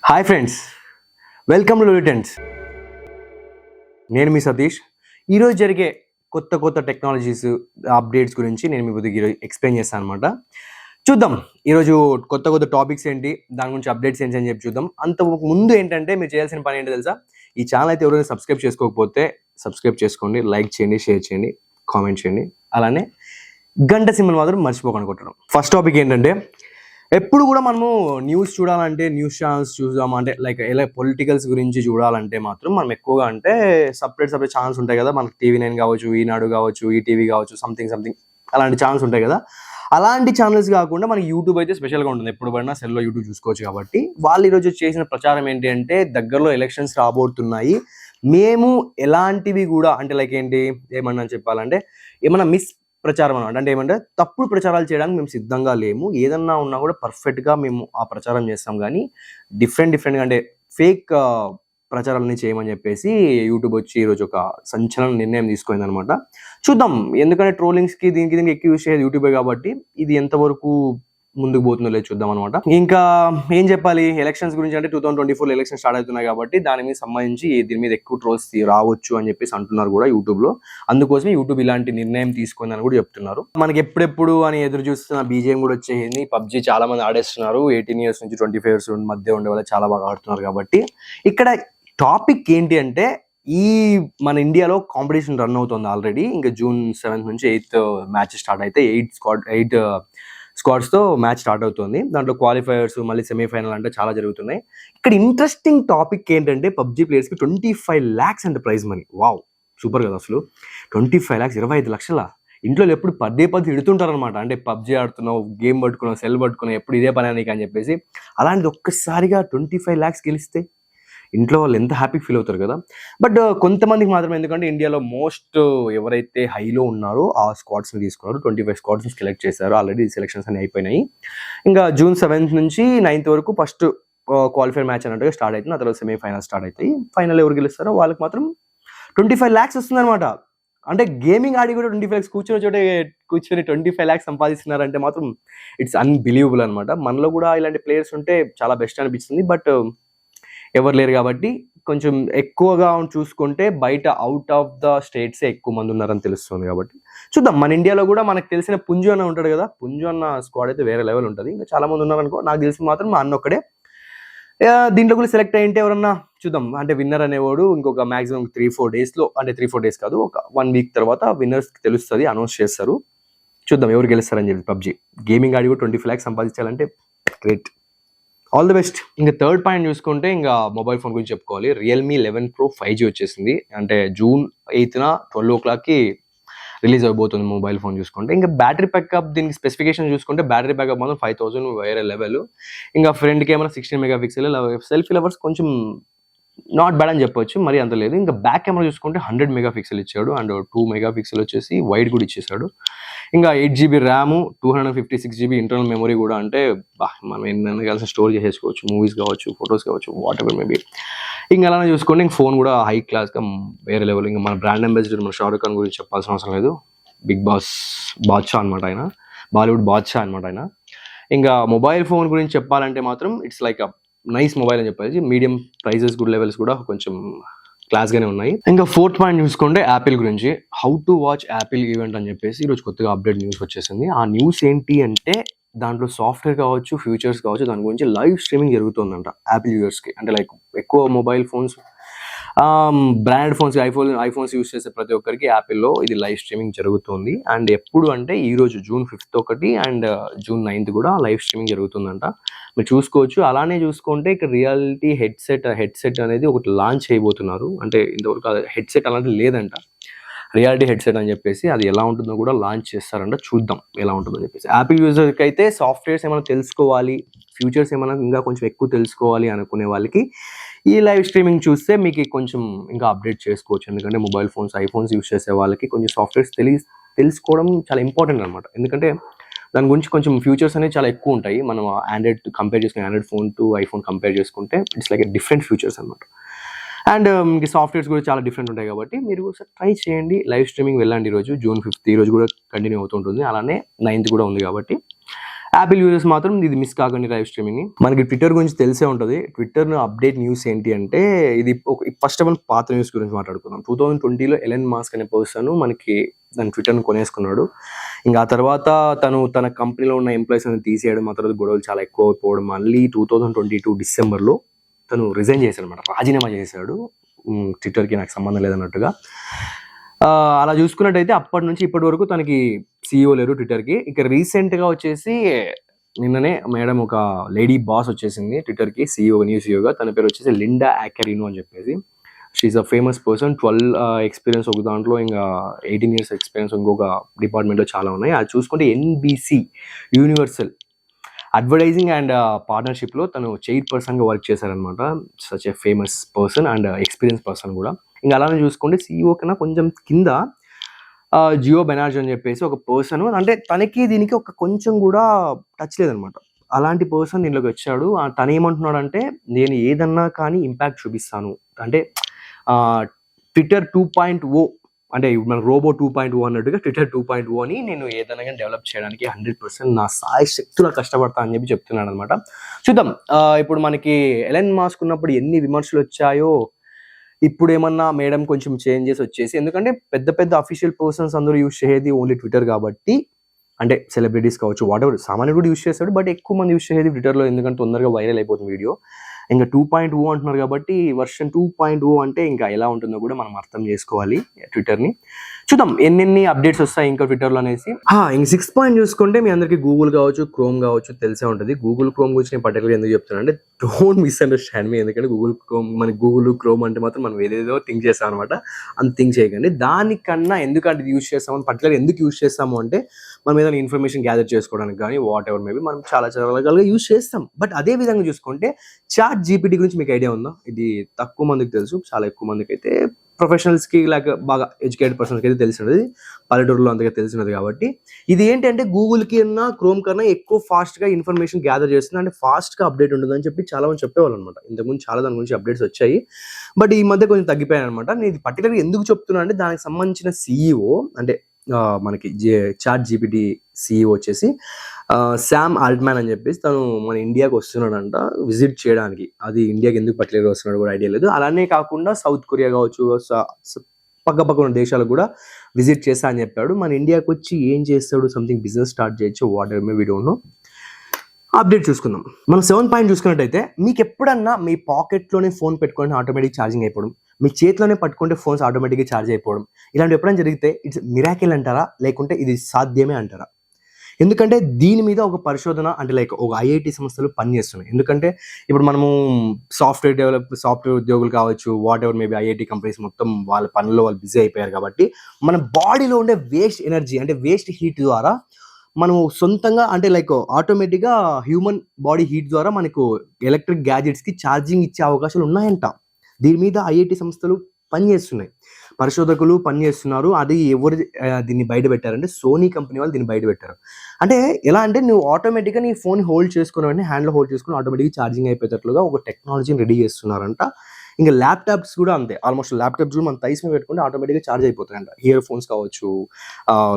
Hi friends, welcome to Lutyens. నేను మీ సతీష్. ఈరోజు జరిగే కొత్త టెక్నాలజీస్ అప్డేట్స్ గురించి నేను మీ కొద్దిగా ఎక్స్ప్లెయిన్ చేస్తాను అనమాట. చూద్దాం ఈరోజు కొత్త టాపిక్స్ ఏంటి, దాని గురించి అప్డేట్స్ ఏంటి అని చెప్పి చూద్దాం. అంత ముందు ఏంటంటే మీరు చేయాల్సిన పని ఏంటో తెలుసా? ఈ ఛానల్ అయితే ఎవరైనా సబ్స్క్రైబ్ చేసుకోకపోతే సబ్స్క్రైబ్ చేసుకోండి, లైక్ చేయండి, షేర్ చేయండి, కామెంట్ చేయండి. అలానే గంట సింబల్ మాత్రం మర్చిపోకుండా కొట్టడం. ఫస్ట్ టాపిక్ ఏంటంటే, ఎప్పుడు కూడా మనము న్యూస్ చూడాలంటే న్యూస్ ఛానల్స్ చూద్దాం అంటే లైక్ ఎలా పొలిటికల్స్ గురించి చూడాలంటే మాత్రం మనం ఎక్కువగా అంటే సపరేట్ ఛానల్స్ ఉంటాయి కదా. మనకి TV9 కావచ్చు, ఈనాడు కావచ్చు, ఈటీవీ కావచ్చు, సంథింగ్ అలాంటి ఛానల్స్ ఉంటాయి కదా. అలాంటి ఛానల్స్ కాకుండా మనకి యూట్యూబ్ అయితే స్పెషల్గా ఉంటుంది. ఎప్పుడు పడినా సెల్లో యూట్యూబ్ చూసుకోవచ్చు. కాబట్టి వాళ్ళు ఈరోజు చేసిన ప్రచారం ఏంటి అంటే, దగ్గరలో ఎలక్షన్స్ రాబోతున్నాయి, మేము ఎలాంటివి కూడా అంటే లైక్ ఏంటి ఏమన్నా చెప్పాలంటే ఏమన్నా ప్రచారం అనమాట. అంటే ఏమంటే తప్పుడు ప్రచారాలు చేయడానికి మేము సిద్ధంగా లేము, ఏదన్నా ఉన్నా కూడా పర్ఫెక్ట్గా మేము ఆ ప్రచారం చేస్తాం, కానీ డిఫరెంట్గా అంటే ఫేక్ ప్రచారాలని చేయమని చెప్పేసి యూట్యూబ్ వచ్చి ఈరోజు ఒక సంచలన నిర్ణయం తీసుకుంది అనమాట. చూద్దాం, ఎందుకంటే ట్రోలింగ్స్కి దీనికి ఎక్కువ యూస్ చేసేది యూట్యూబే కాబట్టి ఇది ఎంతవరకు ముందుకు పోతుందో లేదు చూద్దాం అనమాట. ఇంకా ఏం చెప్పాలి, ఎలక్షన్స్ గురించి అంటే 2024 ఎలక్షన్ స్టార్ట్ అవుతున్నాయి కాబట్టి దాని మీద సంబంధించి దీని మీద ఎక్కువ ట్రోల్స్ రావచ్చు అని చెప్పేసి అంటున్నారు కూడా యూట్యూబ్ లో. అందుకోసం యూట్యూబ్ ఇలాంటి నిర్ణయం తీసుకుందని కూడా చెప్తున్నారు. మనకి ఎప్పుడెప్పుడు అని ఎదురు చూస్తున్న BGM కూడా వచ్చేసింది. PUBG చాలా మంది ఆడేస్తున్నారు. 18 years నుంచి 25 years మధ్య ఉండే వాళ్ళు చాలా బాగా ఆడుతున్నారు. కాబట్టి ఇక్కడ టాపిక్ ఏంటి అంటే, ఈ మన ఇండియాలో కాంపిటీషన్ రన్ అవుతుంది ఆల్రెడీ. ఇంకా June 7th నుంచి 8th మ్యాచ్ స్టార్ట్ అయితే 8 స్క్వాడ్స్తో మ్యాచ్ స్టార్ట్ అవుతుంది. దాంట్లో క్వాలిఫైయర్స్, మళ్ళీ సెమీఫైనల్ అంటే చాలా జరుగుతున్నాయి. ఇక్కడ ఇంట్రెస్టింగ్ టాపిక్ ఏంటంటే, PUBG ప్లేయర్స్కి 25 lakhs అంటే ప్రైజ్ మనీ. వావ్, సూపర్ కదా అసలు. 25 lakhs, 25 లక్షల. ఇంట్లో ఎప్పుడు పదే తిడుతుంటారు అనమాట. అంటే PUBG ఆడుతున్నావు, గేమ్ పట్టుకున్నావు, సెల్ పట్టుకున్నావు, ఎప్పుడు ఇదే పని నీకు అని చెప్పేసి. అలాంటిది ఒక్కసారిగా 25 lakhs గెలిస్తే ఇంట్లో వాళ్ళు ఎంత హ్యాపీ ఫీల్ అవుతారు కదా. బట్ కొంతమందికి మాత్రం, ఎందుకంటే ఇండియాలో మోస్ట్ ఎవరైతే హైలో ఉన్నారో ఆ స్క్వాడ్స్ని తీసుకున్నారు. 25 స్క్వాడ్స్ని సెలెక్ట్ చేశారు. ఆల్రెడీ సెలెక్షన్స్ అన్ని అయిపోయినాయి. ఇంకా June 7th నుంచి 9th వరకు ఫస్ట్ క్వాలిఫైర్ మ్యాచ్ అన్నట్టుగా స్టార్ట్ అవుతుంది. ఆ తర్వాత సెమీఫైనల్ స్టార్ట్ అవుతాయి. ఫైనల్ ఎవరు గెలుస్తారో వాళ్ళకి మాత్రం 25 lakhs వస్తుందన్నమాట. అంటే గేమింగ్ ఆడి కూడా 25 lakhs కూర్చొని 25 lakhs సంపాదిస్తున్నారంటే మాత్రం ఇట్స్ అన్బిలీవబుల్ అనమాట. మనలో కూడా ఇలాంటి ప్లేయర్స్ ఉంటే చాలా బెస్ట్ అనిపిస్తుంది. బట్ ఎవరు లేరు కాబట్టి కొంచెం ఎక్కువగా చూసుకుంటే బయట అవుట్ ఆఫ్ ద స్టేట్సే ఎక్కువ మంది ఉన్నారని తెలుస్తుంది. కాబట్టి చూద్దాం. మన ఇండియాలో కూడా మనకు తెలిసిన పుంజు అన్న ఉంటాడు కదా. పుంజు అన్న స్క్వాడ్ అయితే వేరే లెవెల్ ఉంటుంది. ఇంకా చాలా మంది ఉన్నారనుకో. నాకు తెలిసి మాత్రం మా అన్న ఒక్కడే దీంట్లో కూడా సెలెక్ట్ అయ్యింటే ఎవరన్నా చూద్దాం. అంటే విన్నర్ అనేవాడు ఇంకొక మాక్సిమం 3-4 daysలో, అంటే 3-4 days కాదు, ఒక 1 week తర్వాత విన్నర్స్ తెలుస్తుంది, అనౌన్స్ చేస్తారు. చూద్దాం ఎవరు గెలుస్తారని చెప్పి. PUBG గేమింగ్ ఆడి కూడా 25 lakhs సంపాదించాలంటే గ్రేట్. All the best. ఇంకా థర్డ్ పాయింట్ చూసుకుంటే, ఇంకా మొబైల్ ఫోన్ గురించి చెప్పుకోవాలి. Realme 11 Pro 5G వచ్చేసింది. అంటే June 8th 12 o'clockకి రిలీజ్ అయిపోతుంది మొబైల్ ఫోన్ చూసుకుంటే. ఇంకా బ్యాటరీ బ్యాకప్, దీనికి స్పెసిఫికేషన్ చూసుకుంటే బ్యాటరీ బ్యాకప్ మాత్రం 5000 వేరే లెవెల్. ఇంకా front camera 16 megapixel, selfie lovers కొంచెం నాట్ బ్యాడ్ అని చెప్పొచ్చు, మరి అంత లేదు. ఇంకా బ్యాక్ కెమెరా చూసుకుంటే 100 megapixel ఇచ్చాడు. అండ్ 2 megapixel వచ్చేసి వైడ్ కూడా ఇచ్చేసాడు. ఇంకా 8GB RAM, 256GB internal memory కూడా. అంటే మనం ఎన్నైనా కలిసి స్టోర్ చేసేసుకోవచ్చు, మూవీస్ కావచ్చు, ఫొటోస్ కావచ్చు, వాట్ ఎవర్ మేబీ. ఇంకా అలానే చూసుకోండి. ఇంక ఫోన్ కూడా హై క్లాస్గా వేరే లెవెల్. ఇంకా మన బ్రాండ్ అంబాసిడర్ మన షారుఖ్ ఖాన్ గురించి చెప్పాల్సిన అవసరం లేదు. బిగ్ బాద్షా అనమాట ఆయన, బాలీవుడ్ బాద్షా అనమాట ఆయన. ఇంకా మొబైల్ ఫోన్ గురించి చెప్పాలంటే మాత్రం ఇట్స్ లైక్ నైస్ మొబైల్ అని చెప్పేసి. మీడియం ప్రైజెస్ కూడా, లెవెల్స్ కూడా కొంచెం క్లాస్గానే ఉన్నాయి. ఇంకా ఫోర్త్ పాయింట్ చూసుకుంటే యాపిల్ గురించి. How to watch Apple event అని చెప్పేసి ఈరోజు కొత్తగా అప్డేట్ న్యూస్ వచ్చేసింది. ఆ న్యూస్ ఏంటి అంటే, దాంట్లో సాఫ్ట్వేర్ కావచ్చు, ఫ్యూచర్స్ కావచ్చు, దాని గురించి లైవ్ స్ట్రీమింగ్ జరుగుతుందంట యాపిల్ యూజర్స్కి. అంటే లైక్ ఎక్కువ mobile phones, brand phones, iPhones use చేసే ప్రతి ఒక్కరికి యాపిల్లో ఇది లైవ్ స్ట్రీమింగ్ జరుగుతుంది. అండ్ ఎప్పుడు అంటే ఈరోజు June 5th ఒకటి అండ్ June 9th కూడా లైవ్ స్ట్రీమింగ్ జరుగుతుందంట. మీరు చూసుకోవచ్చు. అలానే చూసుకుంటే ఇక్కడ రియాలిటీ హెడ్సెట్ అనేది ఒకటి లాంచ్ చేయబోతున్నారు. అంటే ఇంతవరకు హెడ్సెట్ అలాంటిది లేదంట, రియాలిటీ హెడ్సెట్ అని చెప్పేసి. అది ఎలా ఉంటుందో కూడా లాంచ్ చేస్తారంట. చూద్దాం ఎలా ఉంటుందో చెప్పేసి. యాపిల్ యూజర్కి అయితే సాఫ్ట్వేర్స్ ఏమైనా తెలుసుకోవాలి, ఫ్యూచర్స్ ఏమైనా ఇంకా కొంచెం ఎక్కువ తెలుసుకోవాలి అనుకునే వాళ్ళకి ఈ లైవ్ స్ట్రీమింగ్ చూస్తే మీకు కొంచెం ఇంకా అప్డేట్ చేసుకోవచ్చు. ఎందుకంటే మొబైల్ ఫోన్స్, ఐఫోన్స్ యూస్ చేసే వాళ్ళకి కొంచెం సాఫ్ట్వేర్స్ తెలుసుకోవడం చాలా ఇంపార్టెంట్ అనమాట. ఎందుకంటే దాని గురించి కొంచెం ఫ్యూచర్స్ అనేవి చాలా ఎక్కువ ఉంటాయి. మనం ఆండ్రాయిడ్ కంపేర్ చేసుకుని, Android phone to iPhone compare చేసుకుంటే ఇట్స్ లైక్ డిఫరెంట్ ఫ్యూచర్స్ అనమాట. అండ్ మీకు సాఫ్ట్వేర్స్ కూడా చాలా డిఫరెంట్ ఉంటాయి. కాబట్టి మీరు ఒకసారి ట్రై చేయండి. లైవ్ స్ట్రీమింగ్ వెళ్ళండి. ఈరోజు June 5th, ఈరోజు కూడా కంటిన్యూ అవుతుంటుంది. అలానే 9th కూడా ఉంది కాబట్టి. యాపిల్ యూజర్స్ మాత్రం ఇది మిస్ కాకండి లైవ్ స్ట్రీమింగ్. మనకి ట్విట్టర్ గురించి తెలిసే ఉంటుంది. ట్విట్టర్ అప్డేట్ న్యూస్ ఏంటి అంటే, ఇది ఫస్ట్ ఆఫ్ ఆల్ పాత న్యూస్ గురించి మాట్లాడుకుందాం. 2020లో ఎలన్ మాస్క్ అనే పర్సన్ మనకి దాని ట్విట్టర్ను కొనేసుకున్నాడు. ఇంకా ఆ తర్వాత తన కంపెనీలో ఉన్న ఎంప్లాయీస్ అని తీసేయడం, ఆ తర్వాత గొడవలు చాలా ఎక్కువ అయిపోవడం, మళ్ళీ 2022 డిసెంబర్లో తను రిజైన్ చేశాడు అనమాట, రాజీనామా చేశాడు. ట్విట్టర్కి నాకు సంబంధం లేదన్నట్టుగా. అలా చూసుకున్నట్టయితే అప్పటి నుంచి ఇప్పటి వరకు తనకి CEO లేరు ట్విట్టర్కి. ఇక రీసెంట్గా వచ్చేసి నిన్ననే మేడం ఒక లేడీ బాస్ వచ్చేసింది ట్విట్టర్కి, న్యూ సిఇఓగా. తన పేరు వచ్చేసి లిండా యాకరినో అని చెప్పేసి. She a famous person. 12 experience ఒక దాంట్లో, ఇంకా 18 years ఎక్స్పీరియన్స్ ఇంకొక డిపార్ట్మెంట్లో చాలా ఉన్నాయి. అది చూసుకుంటే NBC యూనివర్సల్ అడ్వర్టైజింగ్ అండ్ పార్ట్నర్షిప్లో తను చైర్పర్సన్గా వర్క్ చేశారనమాట. Such a famous person and experience person కూడా. ఇంకా అలానే చూసుకుంటే CEO కన్నా కొంచెం కింద జియో బెనార్జీ అని చెప్పేసి ఒక పర్సన్, అంటే తనకి దీనికి ఒక కొంచెం కూడా టచ్ లేదనమాట. అలాంటి పర్సన్ దీనిలోకి వచ్చాడు. తను ఏమంటున్నాడు అంటే, నేను ఏదన్నా కానీ ఇంపాక్ట్ చూపిస్తాను, అంటే ట్విట్టర్ 2.0 అంటే మన రోబో 2.0 అన్నట్టుగా ట్విట్టర్ 2.0 అని నేను ఏదైనా కానీ డెవలప్ చేయడానికి 100% నా సాయి శక్తులా కష్టపడతా అని చెప్పి చెప్తున్నాడు అనమాట. చూద్దాం. ఇప్పుడు మనకి ఎలన్ మాస్క్ ఉన్నప్పుడు ఎన్ని విమర్శలు వచ్చాయో, ఇప్పుడు ఏమన్నా మేడం కొంచెం చేంజెస్ వచ్చేసి, ఎందుకంటే పెద్ద పెద్ద అఫీషియల్ పర్సన్స్ అందరూ యూజ్ చేసేది ఓన్లీ ట్విట్టర్ కాబట్టి, అంటే సెలబ్రిటీస్ కావచ్చు, వాటెవర్, సామాన్యుడు కూడా యూజ్ చేస్తాడు, బట్ ఎక్కువ మంది యూజ్ చేసేది ట్విట్టర్లో, ఎందుకంటే తొందరగా వైరల్ అయిపోతుంది వీడియో. ఇంకా 2.0 అంటున్నారు కాబట్టి, వర్షన్ 2.0 అంటే ఇంకా ఎలా ఉంటుందో కూడా మనం అర్థం చేసుకోవాలి ట్విట్టర్ని. చూద్దాం ఎన్ని అప్డేట్స్ వస్తాయి ఇంకా ట్విట్టర్లో అనేసి. ఇంక 6 పాయింట్ చూసుకుంటే మీ అందరికీ గూగుల్ కావచ్చు, క్రోమ్ కావచ్చు తెలిసే ఉంటుంది. గూగుల్ క్రోమ్ గురించి నేను పర్టికులర్గా ఎందుకు చెప్తున్నాను అంటే, డోంట్ మిస్అండర్స్టాండ్ మీ, ఎందుకంటే గూగుల్ క్రోమ్ అంటే మాత్రం మనం ఏదేదో థింక్ చేస్తాం అనమాట. అంత థింక్ చేయకండి. దానికన్నా ఎందుకంటే యూజ్ చేస్తామని పర్టికులర్ ఎందుకు యూజ్ చేస్తాము అంటే, మనం ఏదైనా ఇన్ఫర్మేషన్ గ్యాదర్ చేసుకోవడానికి కానీ వాట్ ఎవర్ మేబీ మనం చాలా రకాలుగా యూజ్ చేస్తాం. బట్ అదే విధంగా చూసుకుంటే చాట్ GPT గురించి మీకు ఐడియా ఉందా? ఇది తక్కువ మందికి తెలుసు, చాలా ఎక్కువ మందికి అయితే ప్రొఫెషనల్స్కి లైక్ బాగా ఎడ్యుకేటెడ్ పర్సన్స్కి అయితే తెలిసినది, పల్లెటూరులో అంతగా తెలిసినది. కాబట్టి ఇది ఏంటంటే గూగుల్కి కన్నా క్రోమ్ కన్నా ఎక్కువ ఫాస్ట్గా ఇన్ఫర్మేషన్ గ్యాదర్ చేస్తుంది, అంటే ఫాస్ట్గా అప్డేట్ ఉంటుంది అని చెప్పి చాలా మంది చెప్పేవాళ్ళు అనమాట. ఇంతకుముందు చాలా దాని గురించి అప్డేట్స్ వచ్చాయి, బట్ ఈ మధ్య కొంచెం తగ్గిపోయాయి అనమాట. నేను ఇది పర్టికులర్గా ఎందుకు చెప్తున్నా అంటే, దానికి సంబంధించిన CEO అంటే మనకి చాట్ GPT CEO వచ్చేసి శామ్ ఆల్ట్మ్యాన్ అని చెప్పేసి, తను మన ఇండియాకి వస్తున్నాడంట విజిట్ చేయడానికి. అది ఇండియాకి ఎందుకు పర్టికులర్గా వస్తున్నాడు కూడా ఐడియా లేదు. అలానే కాకుండా సౌత్ కొరియా కావచ్చు, పక్క ఉన్న దేశాలకు కూడా విజిట్ చేస్తా అని చెప్పాడు. మన ఇండియాకి వచ్చి ఏం చేస్తాడు, సంథింగ్ బిజినెస్ స్టార్ట్ చేయొచ్చు, what ever may we don't know. Update చూసుకుందాం. మనం 7 పాయింట్ చూసుకున్నట్టయితే, మీకు ఎప్పుడన్నా మీ పాకెట్లోనే ఫోన్ పెట్టుకొని ఆటోమేటిక్ ఛార్జింగ్ అయిపోవడం, మీ చేతిలోనే పట్టుకుంటే ఫోన్స్ ఆటోమేటిక్గా ఛార్జ్ అయిపోవడం, ఇలాంటి ఎప్పుడైనా జరిగితే ఇట్స్ మిరాకిల్ అంటారా, లేకుంటే ఇది సాధ్యమే అంటారా? ఎందుకంటే దీని మీద ఒక పరిశోధన, అంటే లైక్ ఒక IIT సంస్థలు పనిచేస్తున్నాయి. ఎందుకంటే ఇప్పుడు మనము సాఫ్ట్వేర్ ఉద్యోగులు కావచ్చు, what ever maybe IIT companies మొత్తం వాళ్ళ పనుల్లో వాళ్ళు బిజీ అయిపోయారు కాబట్టి, మన బాడీలో ఉండే వేస్ట్ ఎనర్జీ అంటే వేస్ట్ హీట్ ద్వారా మనం సొంతంగా, అంటే లైక్ ఆటోమేటిక్గా హ్యూమన్ బాడీ హీట్ ద్వారా మనకు ఎలక్ట్రిక్ గ్యాజెట్స్కి ఛార్జింగ్ ఇచ్చే అవకాశాలు ఉన్నాయంట. దీని మీద IIT సంస్థలు పనిచేస్తున్నాయి, పరిశోధకులు పనిచేస్తున్నారు. అది ఎవరు దీన్ని బయట పెట్టారంటే, సోనీ కంపెనీ వాళ్ళు దీన్ని బయట పెట్టారు. అంటే ఎలా అంటే, నువ్వు ఆటోమేటిక్గా నీ ఫోన్ హోల్డ్ చేసుకుని వెంటనే హ్యాండ్లో హోల్డ్ చేసుకుని ఆటోమేటిక్గా ఛార్జింగ్ అయిపోయేటట్లుగా ఒక టెక్నాలజీని రెడీ చేస్తున్నారంట. ఇంకా ల్యాప్టాప్స్ కూడా అంతే, ఆల్మోస్ట్ ల్యాప్టాప్స్ కూడా మన థైస్ మీద పెట్టుకుంటే ఆటోమేటిక్గా ఛార్జ్ అయిపోతాయంట. ఇయర్ ఫోన్స్ కావచ్చు,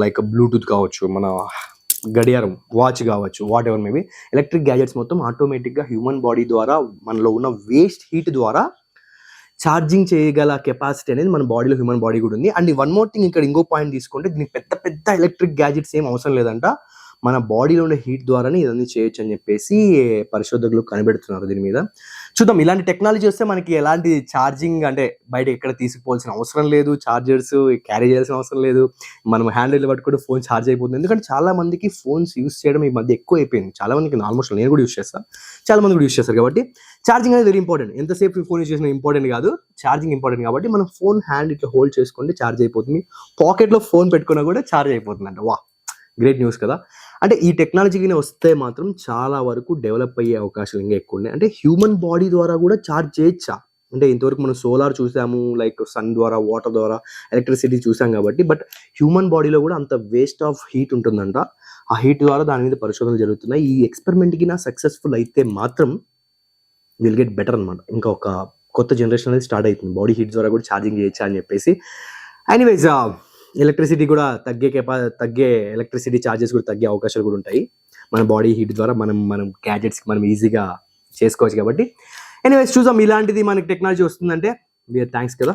లైక్ బ్లూటూత్ కావచ్చు, మన గడియారం వాచ్ కావచ్చు, what ever maybe electric gadgets మొత్తం ఆటోమేటిక్గా హ్యూమన్ బాడీ ద్వారా మనలో ఉన్న వేస్ట్ హీట్ ద్వారా ఛార్జింగ్ చేయగల కెపాసిటీ అనేది మన బాడీలో, హ్యూమన్ బాడీ కూడా ఉంది. అండ్ వన్ మోర్ థింగ్, ఇక్కడ ఇంకో పాయింట్ తీసుకుంటే, దీనికి పెద్ద ఎలక్ట్రిక్ గ్యాజెట్స్ ఏం అవసరం లేదంట. మన బాడీలో ఉండే హీట్ ద్వారానే ఇదన్నీ చేయొచ్చు అని చెప్పేసి పరిశోధకులు కనిపెడుతున్నారు దీని మీద. చూద్దాం, ఇలాంటి టెక్నాలజీ వస్తే మనకి ఎలాంటి ఛార్జింగ్ అంటే బయట ఎక్కడ తీసుకుపోవాల్సిన అవసరం లేదు, ఛార్జర్స్ క్యారీ చేయాల్సిన అవసరం లేదు, మనం హ్యాండిల్ పట్టుకుంటే ఫోన్ ఛార్జ్ అయిపోతుంది. ఎందుకంటే చాలా మందికి ఫోన్స్ యూస్ చేయడం ఈ మధ్య ఎక్కువ అయిపోయింది. చాలా మందికి, ఆల్మోస్ట్ నేను కూడా యూస్ చేస్తాను, చాలా మంది కూడా యూస్ చేస్తారు. కాబట్టి ఛార్జింగ్ అనేది వెరీ ఇంపార్టెంట్. ఎంతసేపు ఫోన్ యూస్ చేసినా ఇంపార్టెంట్ కాదు, ఛార్జింగ్ ఇంపార్టెంట్. కాబట్టి మనం ఫోన్ హ్యాండ్ ఇట్లా హోల్డ్ చేసుకుంటే ఛార్జ్ అయిపోతుంది, పాకెట్లో ఫోన్ పెట్టుకున్నా కూడా ఛార్జ్ అయిపోతుంది అంట. వా, గ్రేట్ న్యూస్ కదా. అంటే ఈ టెక్నాలజీకి వస్తే మాత్రం చాలా వరకు డెవలప్ అయ్యే అవకాశాలు ఇంకా ఎక్కువ ఉన్నాయి. అంటే హ్యూమన్ బాడీ ద్వారా కూడా ఛార్జ్ చేయొచ్చా అంటే, ఇంతవరకు మనం సోలార్ చూసాము, లైక్ సన్ ద్వారా, వాటర్ ద్వారా ఎలక్ట్రిసిటీ చూసాం కాబట్టి, బట్ హ్యూమన్ బాడీలో కూడా అంత వేస్ట్ ఆఫ్ హీట్ ఉంటుందంట. ఆ హీట్ ద్వారా దాని మీద పరిశోధనలు జరుగుతున్నాయి. ఈ ఎక్స్పెరిమెంట్కి సక్సెస్ఫుల్ అయితే మాత్రం విల్ గెట్ బెటర్ అనమాట. ఇంకా ఒక కొత్త జనరేషన్ అనేది స్టార్ట్ అవుతుంది, బాడీ హీట్ ద్వారా కూడా ఛార్జింగ్ చేయొచ్చా అని చెప్పేసి. ఎనీవేస్, ఎలక్ట్రిసిటీ కూడా తగ్గే ఎలక్ట్రిసిటీ ఛార్జెస్ కూడా తగ్గే అవకాశాలు కూడా ఉంటాయి. మన బాడీ హీట్ ద్వారా మనం గ్యాజెట్స్కి మనం ఈజీగా చేసుకోవచ్చు కాబట్టి. ఎనీవేస్ చూద్దాం, ఇలాంటిది మనకి టెక్నాలజీ వస్తుందంటే వీఆర్ థ్యాంక్స్ కదా.